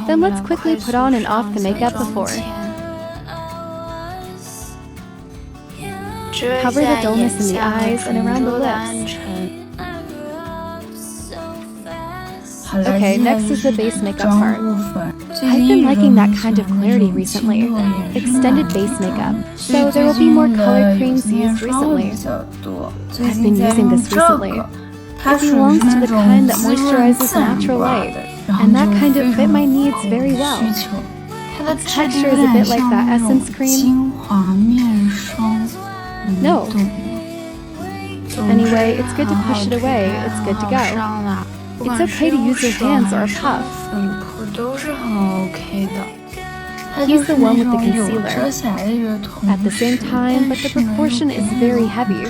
Then let's quickly put on and off the makeup before. Cover the dullness in the eyes and around the lips. Okay, next is the base makeup part. I've been liking that kind of clarity recently. Extended base makeup. So there will be more color creams used recently. I've been using this recently. It belongs to the kind that moisturizes natural light, and that kind of fit my needs very well. Its texture is a bit like that essence cream. No. Anyway, it's good to push it away. It's good to go. It's okay to use your hands or a puff. He's the one with the concealer. At the same time, but the proportion is very heavy.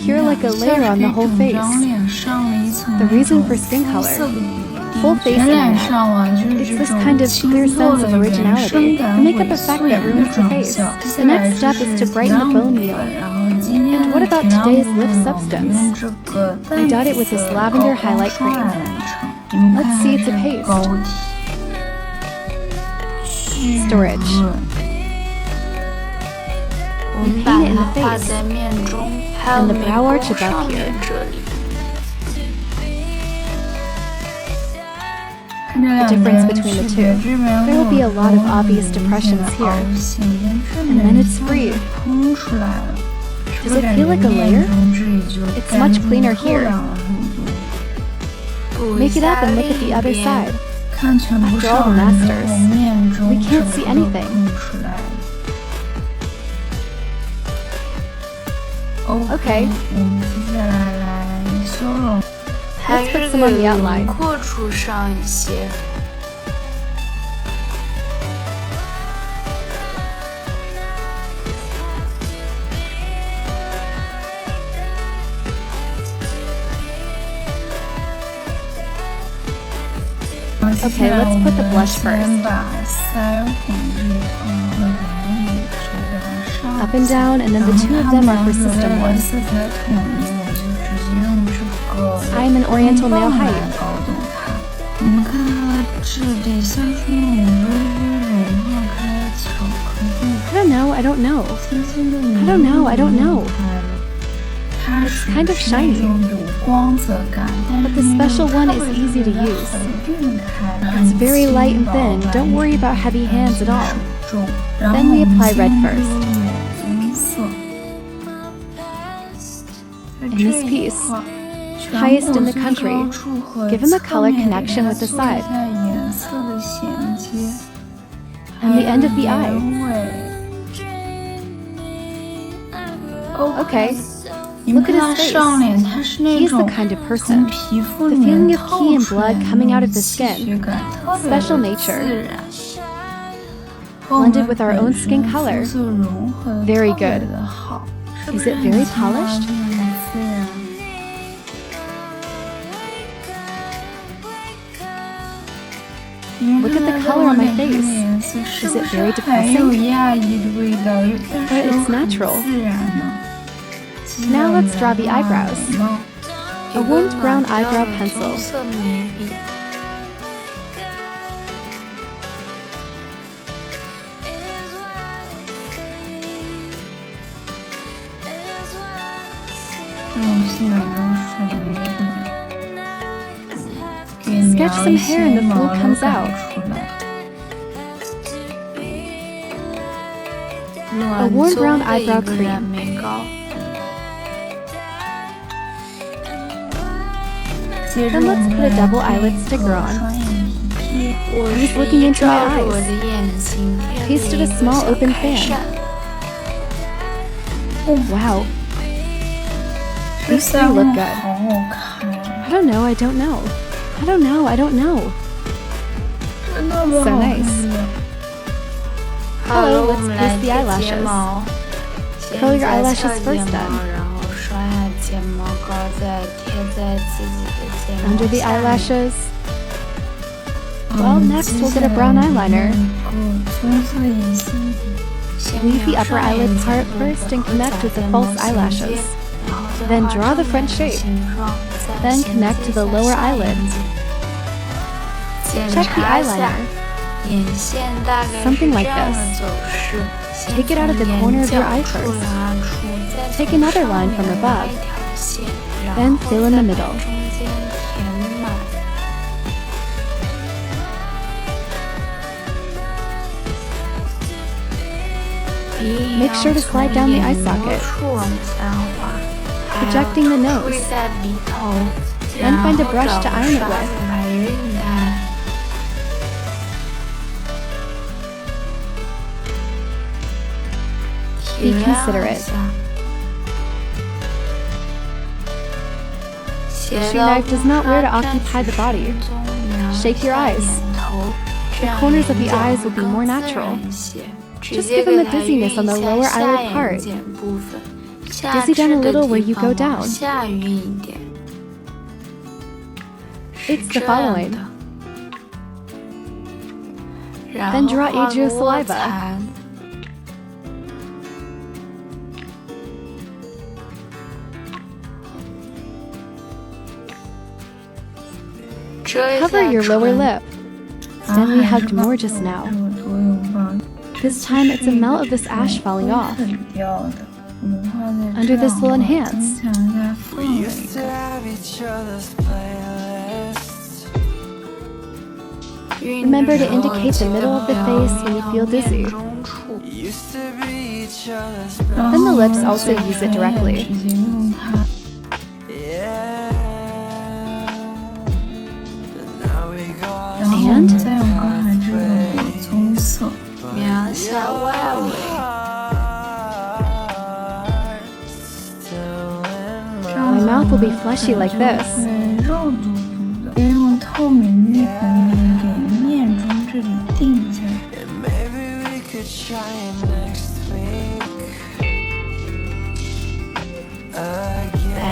Pure like a layer on the whole face. The reason for skin color. Full face internet. It's this kind of clear sense of originality, the makeup effect that ruins the face. The next step is to brighten the bone meal. And what about today's lip substance? I dyed it with this lavender highlight cream. Let's see its a paste. Storage. We paint it in the face, and the brow arch above here. The difference between the two. There will be a lot of obvious depressions here. And then it's free. Does it feel like a layer? It's much cleaner here. Make it up and look at the other side. After all the masters, we can't see anything. Okay. Let's put some on the outline. Okay, let's put the blush first. Up and down, and then the two of them are for system 1. I am an oriental male height. I don't know. It's kind of shiny. But the special one is easy to use. It's very light and thin. Don't worry about heavy hands at all. Then we apply red first. In this piece, highest in the country, give him a color connection with the side. And the end of the eye. Okay. Look at his face. He is the kind of person. The feeling of qi and blood coming out of the skin. Special nature. Blended with our own skin color. Very good. Is it very polished? Look at the color on my face. Is it very depressing? But it's natural. Now let's draw the eyebrows. A warmed brown eyebrow pencil. Sketch some hair and the flow comes out. A warm brown eyebrow cream. Then let's put a double eyelid sticker on. He's looking into my eyes. Pasted a small open fan. Wow. These three look good. I don't know. So nice. Hello, let's paste the eyelashes. Curl your eyelashes first then. Under the eyelashes. Well, next we'll get a brown eyeliner. Leave the upper eyelid part first and connect with the false eyelashes. Then draw the front shape. Then connect to the lower eyelids. Check the eyeliner. Something like this. Take it out of the corner of your eye first. Take another line from above. Then fill in the middle. Make sure to slide down the eye socket, projecting the nose. Then find a brush to iron it with. Be considerate. The sheet knife does not wear to occupy the body. Shake your eyes. The corners of the eyes will be more natural. Just give them a dizziness on the lower eyelid part. Dizzy down a little where you go down. It's the following. Then draw Adrio saliva. Cover your lower lip. Then we hugged more just now. This time it's a melt of this ash falling off. Under this will enhance. Remember to indicate the middle of the face when you feel dizzy. Then the lips also use it directly. And my mouth will be fleshy like this.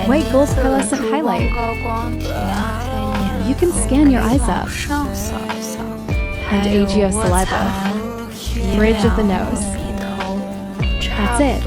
White gold pearlescent highlight. You can scan your eyes up. And Adrio saliva. Bridge of the nose. That's it.